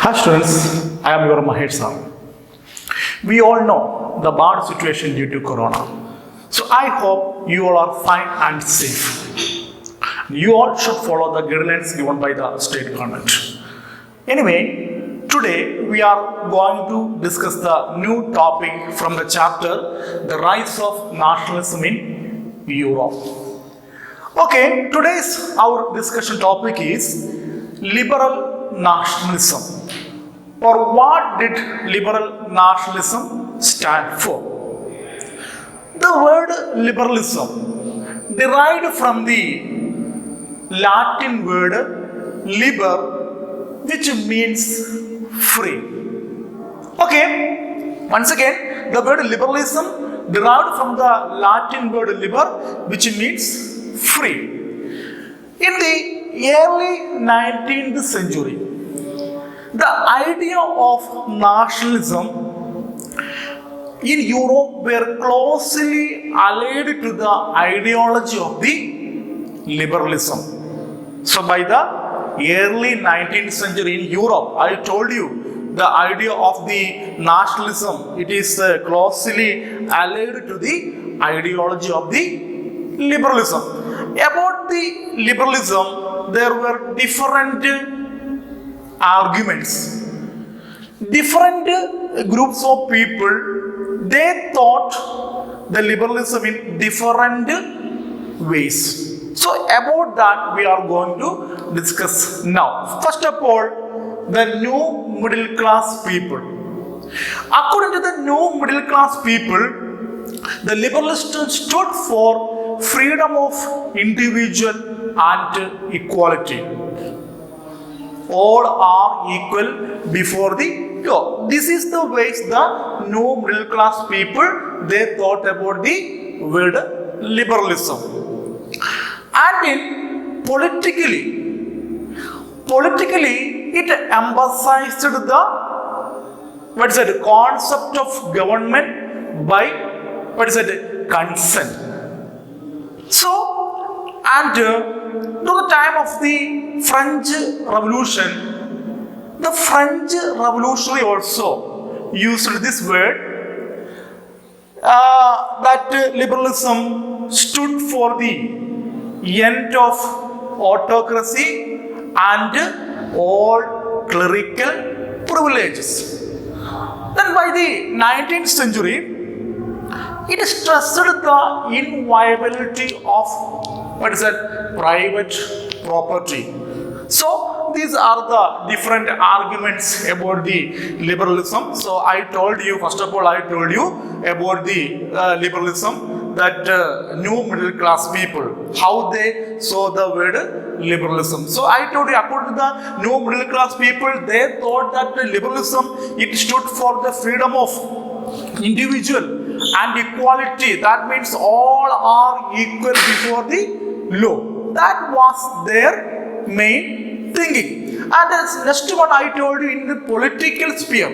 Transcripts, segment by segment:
Hi students, I am your Mahesh sir. We all know the bad situation due to Corona. So I hope you all are fine and safe. You all should follow the guidelines given by the state government. Anyway, today we are going to discuss the new topic from the chapter, The Rise of Nationalism in Europe. Okay, today's our discussion topic is liberal nationalism. Or what did liberal nationalism stand for? The word liberalism derived from the Latin word liber, which means free. Okay, once again, the word liberalism derived from the Latin word liber, which means free. In the early 19th century, the idea of nationalism in Europe were closely allied to the ideology of the liberalism. So by the early 19th century in Europe, I told you the idea of the nationalism, it is closely allied to the ideology of the liberalism. About the liberalism, there were different arguments. Different groups of people, they thought the liberalism in different ways. So about that we are going to discuss now. First of all, the new middle class people. According to the new middle class people, the liberalists stood for freedom of individual and equality. All are equal before the law. This is the ways the new middle class people, they thought about the word liberalism. And in politically it emphasized the concept of government by consent. So, and to the time of the French Revolution, the French Revolutionary also used this word that liberalism stood for the end of autocracy and all clerical privileges. Then by the 19th century, it stressed the inviolability of private property. So these are the different arguments about the liberalism. So I told you, first of all, I told you about the liberalism, that new middle class people, how they saw the word liberalism. So I told you, according to the new middle class people, they thought that liberalism, it stood for the freedom of individual and equality. That means all are equal before the law. That was their main thinking. And the next one I told you, in the political sphere.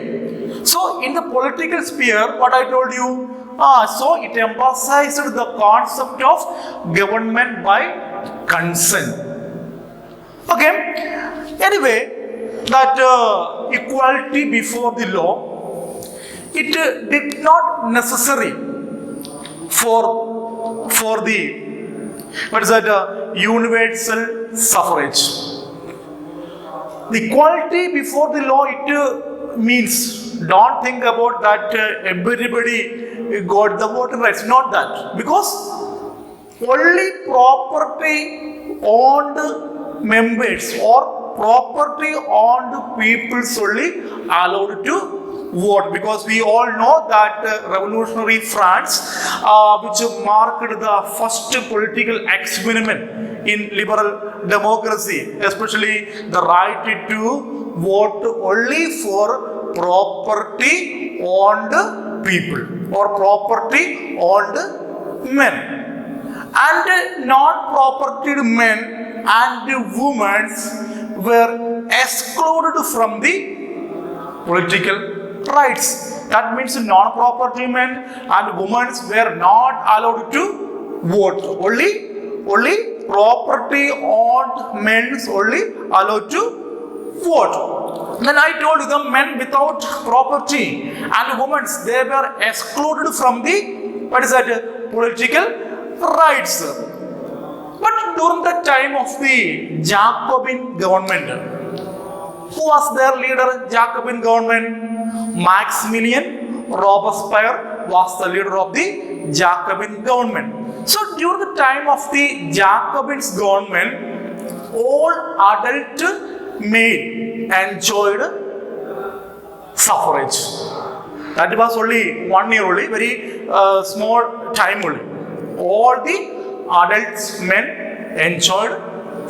So in the political sphere, what I told you, so it emphasized the concept of government by consent. Okay. Anyway, that equality before the law, it did not necessary for the universal suffrage. The equality before the law, it means, don't think about that everybody got the voting rights. Not that, because only property owned members or property owned people only allowed to vote, because we all know that revolutionary France, which marked the first political experiment in liberal democracy, especially the right to vote only for property owned people or property owned men, and non-property men and women were excluded from the political rights. That means non-property men and women were not allowed to vote. Only property owned men only allowed to What? Then I told you the men without property and women, they were excluded from the, what is that, political rights. But during the time of the Jacobin government, who was their leader, Jacobin government? Maximilian Robespierre was the leader of the Jacobin government. So during the time of the Jacobin's government, all adult male enjoyed suffrage. That was only 1 year only, very small time only. All the adult men enjoyed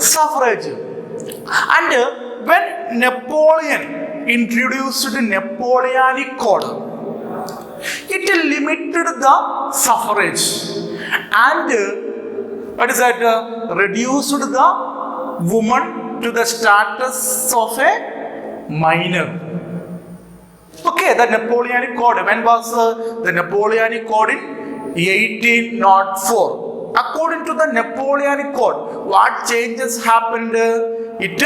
suffrage. And when Napoleon introduced the Napoleonic Code, it limited the suffrage and what is that, reduced the woman to the status of a minor. Okay, the Napoleonic Code. When was the Napoleonic Code? In 1804. According to the Napoleonic Code, what changes happened? It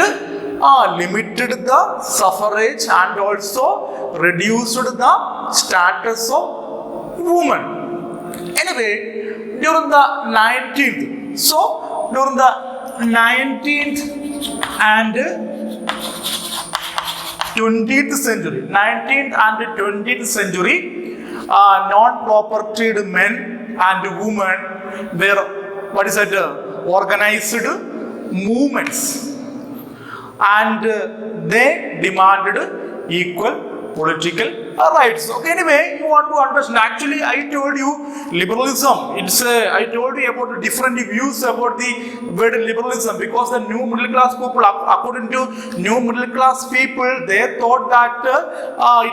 limited the suffrage and also reduced the status of woman. Anyway, during the 19th, so during the 19th and 20th century, 19th and 20th century, non-propertied men and women were, what is that, organized movements, and they demanded equal political rights. Okay, anyway, you want to understand. Actually, I told you liberalism. I told you about the different views about the word liberalism, because the new middle class people, according to new middle class people, they thought that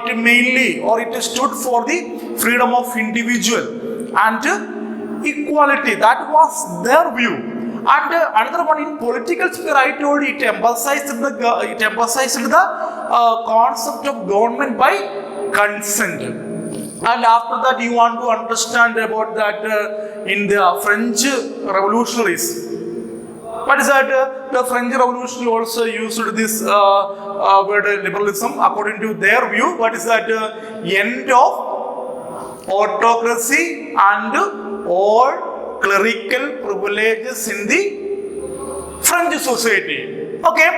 it mainly, or it stood for the freedom of individual and equality. That was their view. And another one, in political sphere, I told you, it emphasized the concept of government by consent. And after that, you want to understand about that in the French revolutionaries. What is that? The French Revolution also used this word liberalism according to their view. What is that? End of autocracy and all clerical privileges in the French society. Okay,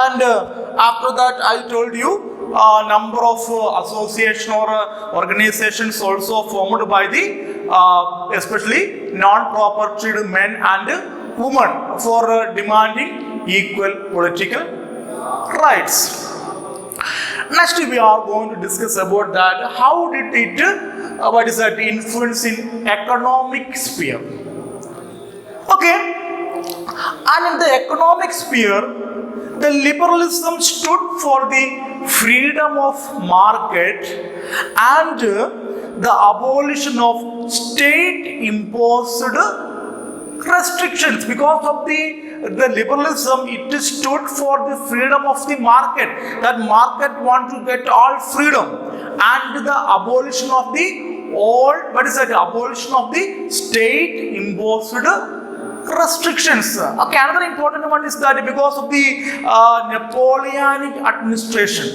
and after that, I told you a number of association or organizations also formed by the especially non-propertied men and women for demanding equal political rights. Next, we are going to discuss about that. How did it what is that, influence in economic sphere? Okay, and in the economic sphere, the liberalism stood for the freedom of market and the abolition of state imposed restrictions. Because of the liberalism, it stood for the freedom of the market. That market want to get all freedom, and the abolition of the abolition of the state imposed restrictions. Okay, another important one is that because of the Napoleonic administration,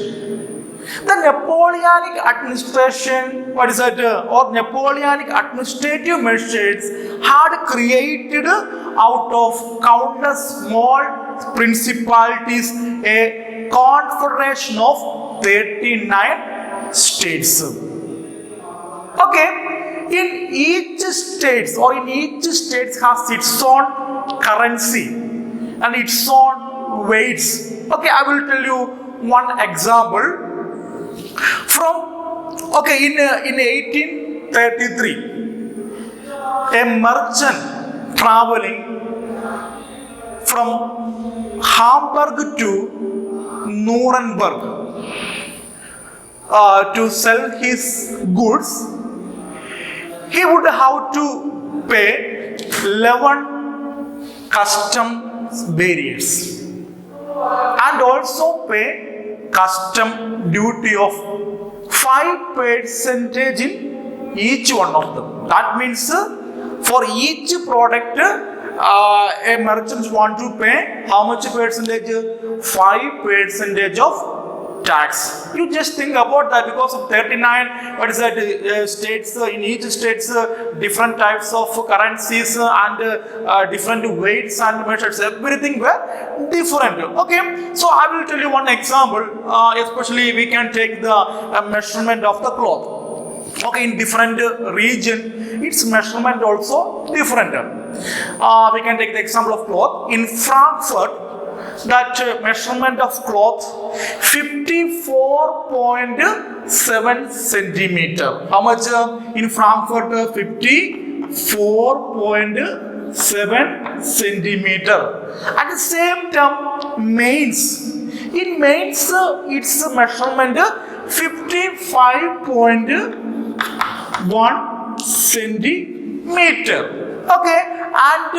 the Napoleonic administration, what is that, or Napoleonic administrative measures had created out of countless small principalities a confederation of 39 states. Okay, in each state has its own currency and its own weights. Okay, I will tell you one example. In 1833, a merchant traveling from Hamburg to Nuremberg to sell his goods, he would have to pay 11 customs barriers and also pay custom duty of 5% in each one of them. That means for each product a merchant want to pay how much percentage? 5% of tax. You just think about that because of 39, what is that, states, in each states, different types of currencies and different weights and measures, everything were different. Okay, so I will tell you one example, especially we can take the measurement of the cloth. Okay, in different region, its measurement also different. We can take the example of cloth. In Frankfurt, that measurement of cloth 54.7 centimeter. How much in Frankfurt? 54.7 centimeter. At the same time, Mainz. In Mainz, its measurement 55.1 centimeter. Okay, and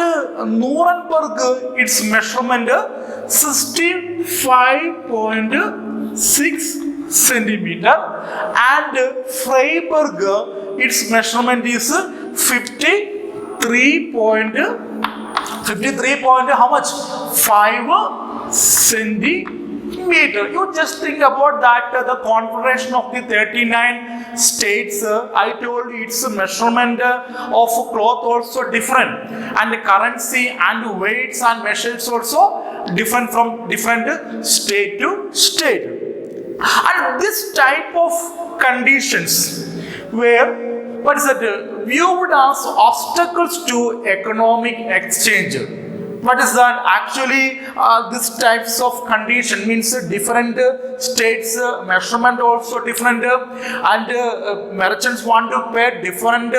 Nuremberg, its measurement 65.6 centimeter, and Freiburg, its measurement is 53 how much? 5 centimeter. You just think about that, the confederation of the 39 states, I told you its measurement of cloth also different, and the currency and weights and measures also different from different state to state. And this type of conditions where, what is it, viewed as obstacles to economic exchange. What is that? Actually, this types of condition means different states measurement also different, and merchants want to pay different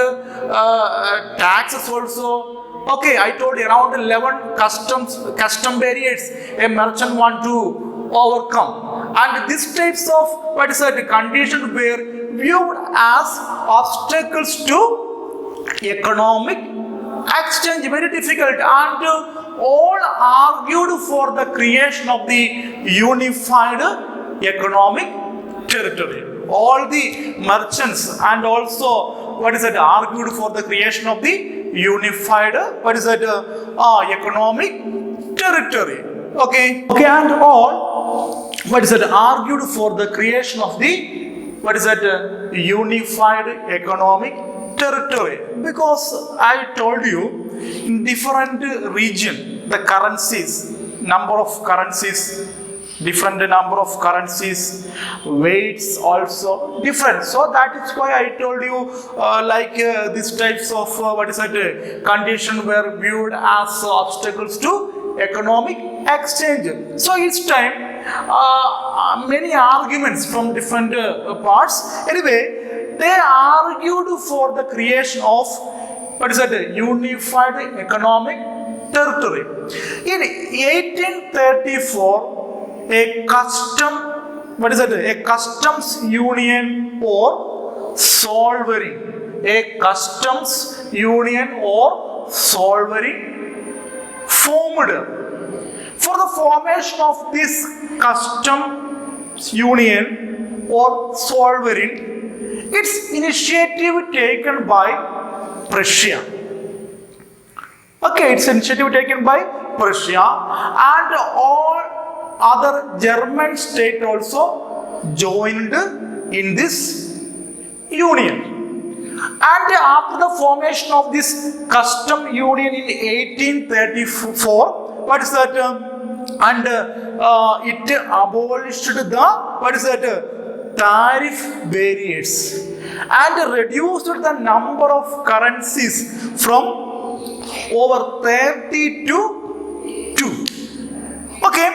taxes also. Okay, I told you around 11 custom barriers a merchant want to overcome, and these types of, what is that, condition were viewed as obstacles to economic exchange, very difficult, and all argued for the creation of the unified economic territory. All the merchants and also, what is it, argued for the creation of the unified, what is it, economic territory. Okay, and all, what is it, argued for the creation of the, what is it, unified economic territory. Because I told you, in different region, the currencies, number of currencies, different number of currencies, weights also different. So that is why I told you, these types of, what is it, condition were viewed as obstacles to economic exchange. So each time, many arguments from different parts. Anyway, they argued for the creation of, what is that, unified economic territory. In 1834, a customs union or sovereign, formed. For the formation of this customs union or sovereign, its initiative taken by Prussia. Okay, it's initiative taken by Prussia, and all other German states also joined in this union. And after the formation of this custom union in 1834, what is that? And it abolished the, what is that, tariff barriers, and reduced the number of currencies from over 30 to 2. Okay,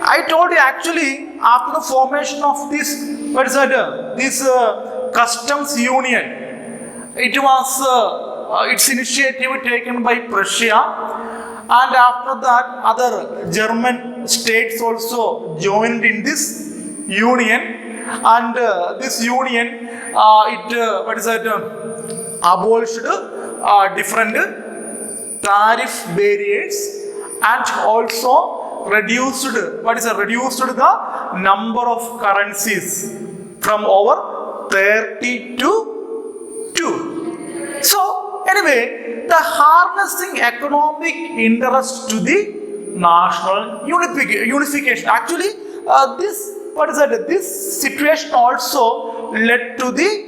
I told you actually after the formation of this, what is that, this customs union, it was its initiative taken by Prussia, and after that other German states also joined in this union. And this union, what is that, abolished different tariff barriers, and also reduced, what is that, reduced the number of currencies from over 30 to 2. So Anyway, the harnessing economic interest to the national unification. Actually, this situation also led to the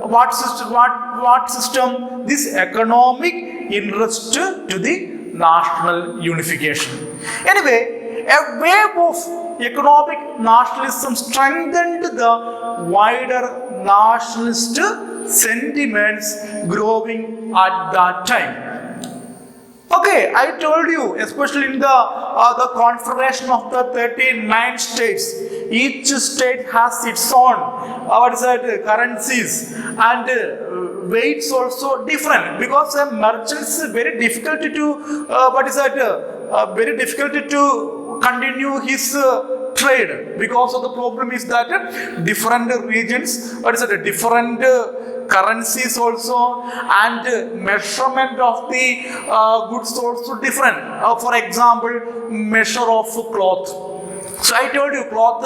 what system? This economic interest to the national unification. Anyway, a wave of economic nationalism strengthened the wider nationalist sentiments growing at that time. Okay, I told you, especially in the confederation of the 39 states, each state has its own currencies and weights also different, because merchants very difficult to very difficult to continue his trade, because of the problem is that different regions, different currencies also, and measurement of the goods also different. For example, measure of cloth. So I told you cloth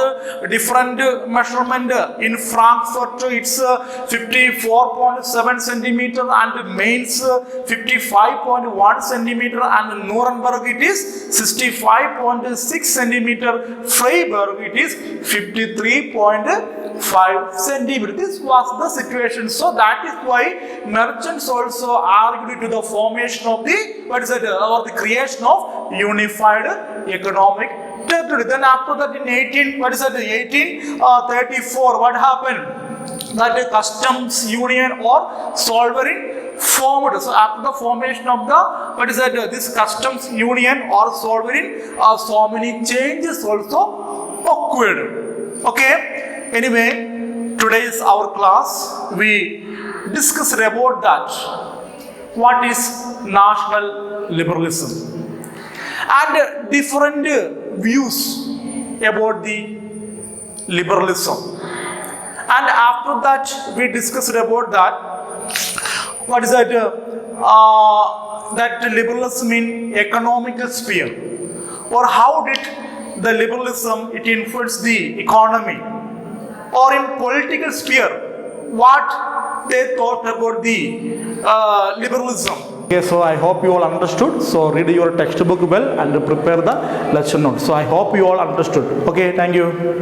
different measurement. In Frankfurt it's 54.7 centimeter and Mainz 55.1 centimeter, and Nuremberg it is 65.6 centimeter. Freiburg it is 53.5 centimeter. This was the situation. So that is why merchants also argued to the formation of the creation of unified economic territory. Then after that in 1834, what happened? That the customs union or sovereign formed. So after the formation of the this customs union or sovereign, so many changes also occurred. Okay. Anyway, today is our class. We discussed about that. What is national liberalism? And different views about the liberalism. And after that, we discussed about that. What is that? That liberalism in economical sphere, or how did the liberalism it influence the economy, or in political sphere, what they thought about the liberalism. Okay, so I hope you all understood. So read your textbook well and prepare the lesson notes. So I hope you all understood. Okay, thank you.